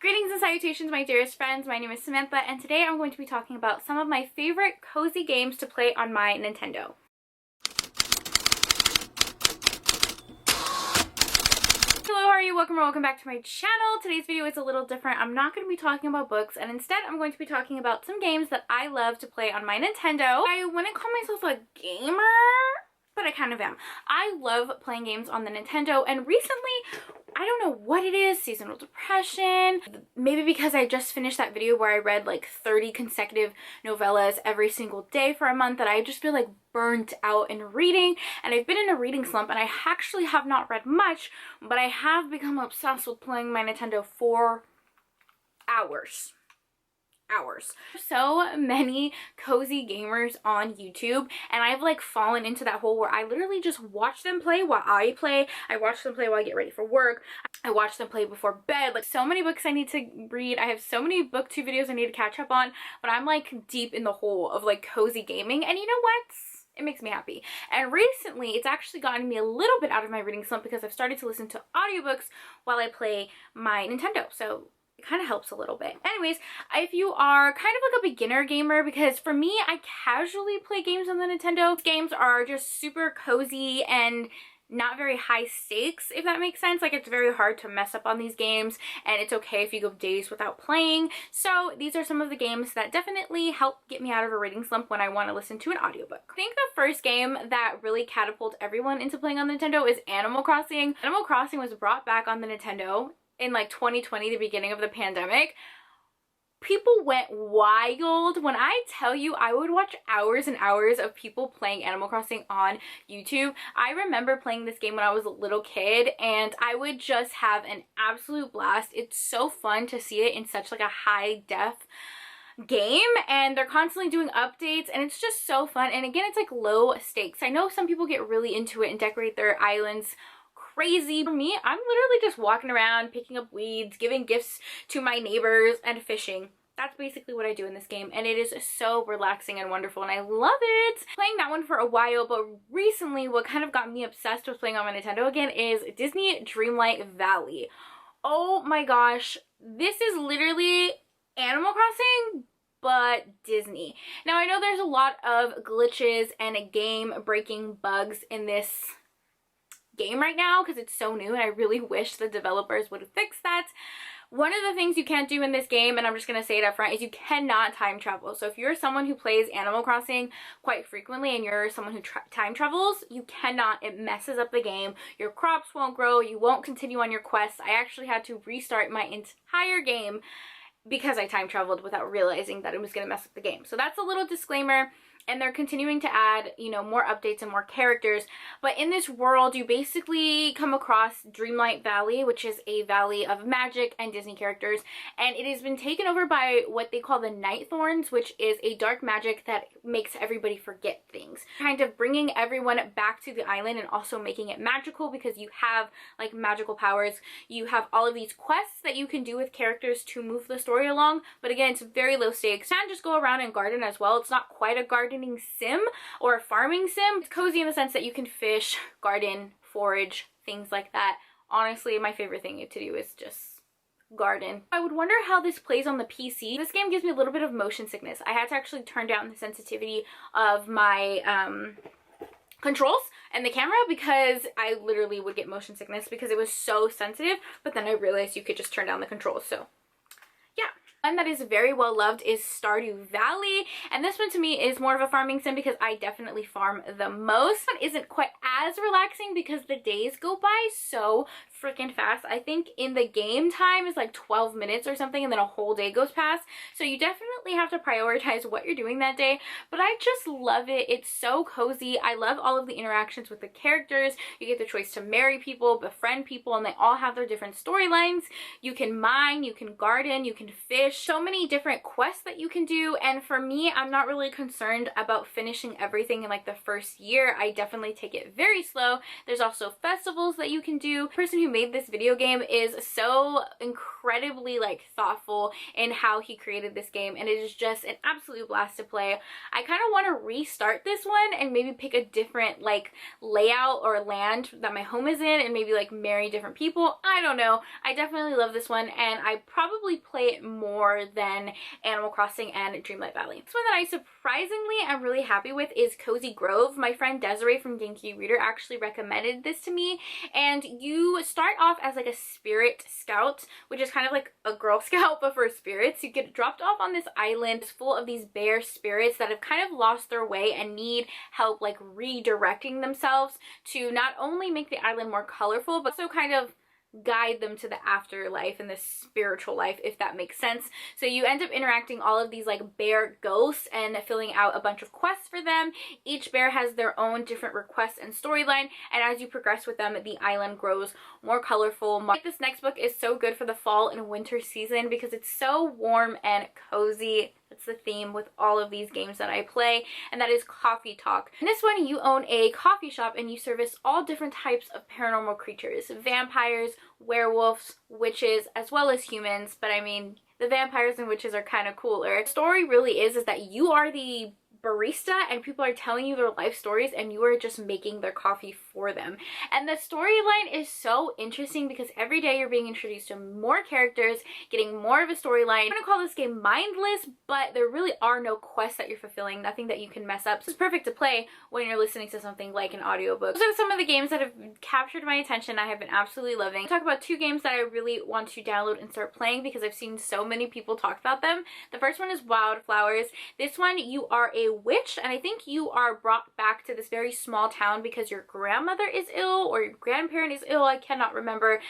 Greetings and salutations, my dearest friends. My name is Samantha, and today I'm going to be talking about some of my favorite cozy games to play on my Nintendo. Hello, how are you? Welcome back to my channel. Today's video is a little different. I'm not going to be talking about books, and instead I'm going to be talking about some games that I love to play on my Nintendo. I wouldn't call myself a gamer, but I kind of am. I love playing games on the Nintendo, and recently, I don't know what it is, seasonal depression, maybe because I just finished that video where I read like 30 consecutive novellas every single day for a month, that I just feel like burnt out in reading, and I've been in a reading slump, and I actually have not read much, but I have become obsessed with playing my Nintendo for hours. So many cozy gamers on YouTube, and I've like fallen into that hole where I literally just watch them play while I play. I watch them play while I get ready for work. I watch them play before bed. Like, so many books I need to read. I have so many booktube videos I need to catch up on, but I'm like deep in the hole of like cozy gaming, and you know what? It makes me happy. And recently, it's actually gotten me a little bit out of my reading slump because I've started to listen to audiobooks while I play my Nintendo. So it kind of helps a little bit. Anyways, if you are kind of like a beginner gamer, because for me, I casually play games on the Nintendo. Games are just super cozy and not very high stakes, if that makes sense. Like, it's very hard to mess up on these games, and it's okay if you go days without playing. So these are some of the games that definitely help get me out of a reading slump when I want to listen to an audiobook. I think the first game that really catapulted everyone into playing on the Nintendo is Animal Crossing. Animal Crossing was brought back on the Nintendo in like 2020, the beginning of the pandemic. People went wild. When I tell you, I would watch hours and hours of people playing Animal Crossing on YouTube. I remember playing this game when I was a little kid, and I would just have an absolute blast. It's so fun to see it in such like a high def game, and they're constantly doing updates, and it's just so fun. And again, it's like low stakes. I know some people get really into it and decorate their islands crazy. For me, I'm literally just walking around, picking up weeds, giving gifts to my neighbors, and fishing. That's basically what I do in this game, and it is so relaxing and wonderful, and I love it. Playing that one for a while, but recently what kind of got me obsessed with playing on my Nintendo again is Disney Dreamlight Valley. Oh my gosh, this is literally Animal Crossing, but Disney. Now, I know there's a lot of glitches and game-breaking bugs in this game right now because it's so new, and I really wish the developers would have fixed that. One of the things you can't do in this game, and I'm just going to say it up front, is you cannot time travel. So if you're someone who plays Animal Crossing quite frequently and you're someone who time travels, you cannot. It messes up the game. Your crops won't grow. You won't continue on your quests. I actually had to restart my entire game because I time traveled without realizing that it was going to mess up the game. So that's a little disclaimer. And they're continuing to add, you know, more updates and more characters. But in this world, you basically come across Dreamlight Valley, which is a valley of magic and Disney characters. And it has been taken over by what they call the Night Thorns, which is a dark magic that makes everybody forget things. Kind of bringing everyone back to the island and also making it magical, because you have like magical powers. You have all of these quests that you can do with characters to move the story along. But again, it's very low stakes. You can just go around and garden as well. It's not quite a garden sim or a farming sim. It's cozy in the sense that you can fish, garden, forage, things like that. Honestly, my favorite thing to do is just garden. I would wonder how this plays on the PC. This game gives me a little bit of motion sickness. I had to actually turn down the sensitivity of my controls and the camera because I literally would get motion sickness because it was so sensitive, but then I realized you could just turn down the controls. So yeah. One that is very well loved is Stardew Valley, and this one to me is more of a farming sim because I definitely farm the most. It isn't quite as relaxing because the days go by so freaking fast. I think in the game time is like 12 minutes or something, and then a whole day goes past. So you definitely have to prioritize what you're doing that day, but I just love it. It's so cozy. I love all of the interactions with the characters. You get the choice to marry people, befriend people, and they all have their different storylines. You can mine, you can garden, you can fish. So many different quests that you can do, and for me, I'm not really concerned about finishing everything in like the first year. I definitely take it very slow. There's also festivals that you can do. The person who who made this video game is so incredibly like thoughtful in how he created this game, and it is just an absolute blast to play. I kind of want to restart this one and maybe pick a different like layout or land that my home is in and maybe like marry different people. I don't know. I definitely love this one, and I probably play it more than Animal Crossing and Dreamlight Valley. This one that I surprisingly am really happy with is Cozy Grove. My friend Desiree from Genki Reader actually recommended this to me, and you start off as like a spirit scout, which is kind of like a Girl Scout but for spirits. You get dropped off on this island full of these bear spirits that have kind of lost their way and need help like redirecting themselves to not only make the island more colorful but also kind of guide them to the afterlife and the spiritual life, if that makes sense. So you end up interacting all of these like bear ghosts and filling out a bunch of quests for them. Each bear has their own different requests and storyline, and as you progress with them, the island grows more colorful. This next book is so good for the fall and winter season because it's so warm and cozy. That's the theme with all of these games that I play, and that is Coffee Talk. In this one, you own a coffee shop and you service all different types of paranormal creatures. Vampires, werewolves, witches, as well as humans, but I mean, the vampires and witches are kind of cooler. The story really is that you are the barista and people are telling you their life stories and you are just making their coffee for them. And the storyline is so interesting because every day you're being introduced to more characters, getting more of a storyline. I'm gonna call this game mindless, but there really are no quests that you're fulfilling, nothing that you can mess up. So it's perfect to play when you're listening to something like an audiobook. Those are some of the games that have captured my attention. I have been absolutely loving. I'll talk about two games that I really want to download and start playing because I've seen so many people talk about them. The first one is Wildflowers. This one, you are a witch, and I think you are brought back to this very small town because your grandmother is ill or your grandparent is ill. I cannot remember.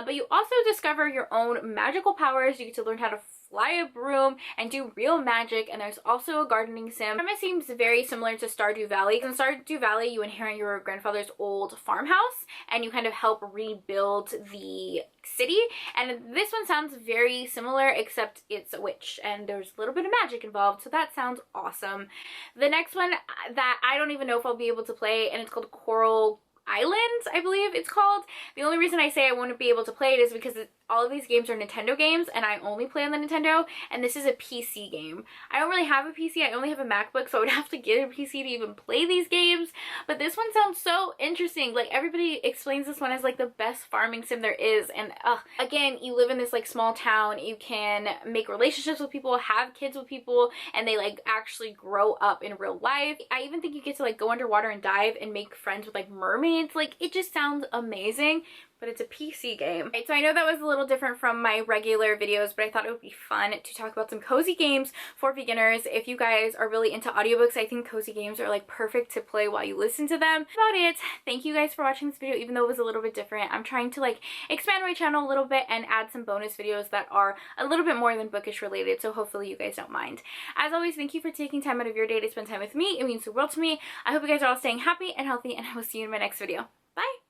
But you also discover your own magical powers. You get to learn how to fly a broom and do real magic, and there's also a gardening sim. The premise seems very similar to Stardew Valley. In Stardew Valley, you inherit your grandfather's old farmhouse and you kind of help rebuild the city, and this one sounds very similar except it's a witch and there's a little bit of magic involved, so that sounds awesome. The next one that I don't even know if I'll be able to play, and it's called Coral Islands, I believe it's called. The only reason I say I wouldn't be able to play it is because all of these games are Nintendo games and I only play on the Nintendo, and this is a PC game. I don't really have a PC, I only have a MacBook, so I would have to get a PC to even play these games, but this one sounds so interesting. Like, everybody explains this one as like the best farming sim there is, and again, you live in this like small town, you can make relationships with people, have kids with people, and they like actually grow up in real life. I even think you get to like go underwater and dive and make friends with like mermaids. Like, it just sounds amazing. But it's a PC game. Right, so I know that was a little different from my regular videos, but I thought it would be fun to talk about some cozy games for beginners. If you guys are really into audiobooks, I think cozy games are like perfect to play while you listen to them. That's about it. Thank you guys for watching this video, even though it was a little bit different. I'm trying to like expand my channel a little bit and add some bonus videos that are a little bit more than bookish related, so hopefully you guys don't mind. As always, thank you for taking time out of your day to spend time with me. It means the world to me. I hope you guys are all staying happy and healthy, and I will see you in my next video. Bye!